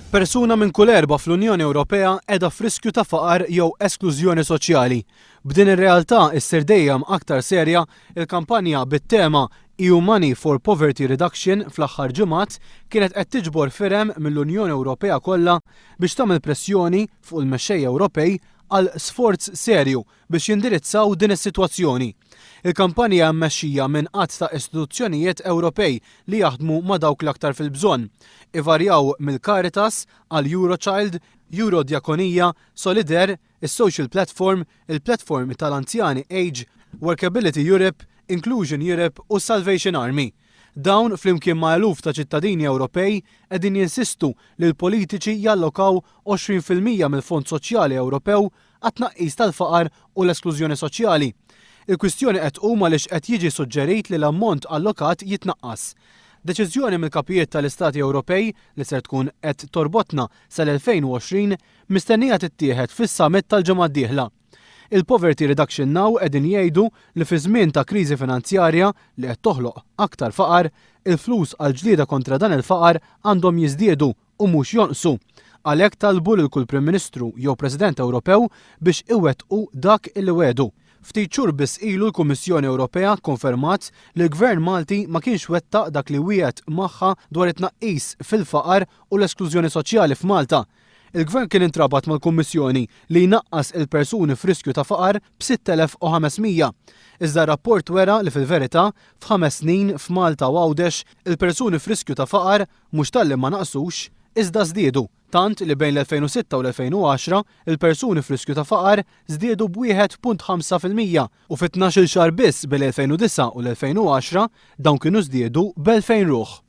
Persuna minn kull erba' fl-Unjoni Ewropea qiegħda f'riskju ta' faqar jew esklużjoni soċjali. B'din ir-realtà issir dejjem aktar serja il-kampanja bit-tema EU Money for Poverty Reduction fl-aħħar ġimgħat kienet qed tiġbor firem mill-Unjoni Ewropea kollha biex tagħmel pressjoni fuq il-mexxejja Ewropej għal sforz serju biex jindirizzaw din is-sitwazzjoni. Il-kampanja mmexxija minn qatt ta' istituzzjonijiet Ewropej li jaħdmu ma' dawk l-aktar fil-bżonn. Ivarjaw mill-Caritas għal Eurochild, Eurodiakonija, Solidaire, is-Social Platform, il-Platform tal-Anzjani Age, Workability Europe, Inclusion Europe u Salvation Army. Dawn flimkien ma' eluf ta' ċittadini Ewropej qegħdin jinsistu li l-politiċi jallokaw 20% mill-Fond Soċjali Ewropew għat-tnaqqis tal-faqar u l-esklużjoni soċjali. Il-kwistjoni qed tqum għaliex qed jiġi suġġerit li l-ammont allokat jitnaqqas. Deċiżjoni mill-kapijiet tal-Istati Ewropej li ser tkun qed torbotna sal-2020 mistennija tittieħed fis-summit tal-ġimgħa d-dieħla. Il-Poverty Reduction Now qegħdin jgħidu li fi żmien ta' kriżi finanzjarja li qed toħloq aktar faqar, il-flus għal ġlieda kontra dan il-faqar għandhom jiżdiedu u mhux jonqsu. Għalhekk talbu lil kull Prim Ministru jew President Ewropew biex iwettqu dak il wedu. Ftit xhur biss ilu l-Kummissjoni Ewropea konfermat li l-Gvern Malti ma kienx wettaq dak li wiegħed magħha dwar it-tnaqqis fil-faqar u l-esklużjoni soċjali f'Malta. Il-Gvern kien intrabat mal-Kummissjoni li jnaqqas il-persuni f'riskju ta' faqar b'6,500. Iżda rapport wera li fil-verità f'5 snin f'Malta u Għawdex il-persuni f'riskju ta' faqar mhux talli ma naqsux iżda żdiedu. Tant li bejn l-2006 u l-2010 il-persuni f'riskju ta' faqar żdiedu b'1.5% u fit-12 xahar biss bil-2009 u l-2010 dawn kienu żdiedu b'2000 ruħ.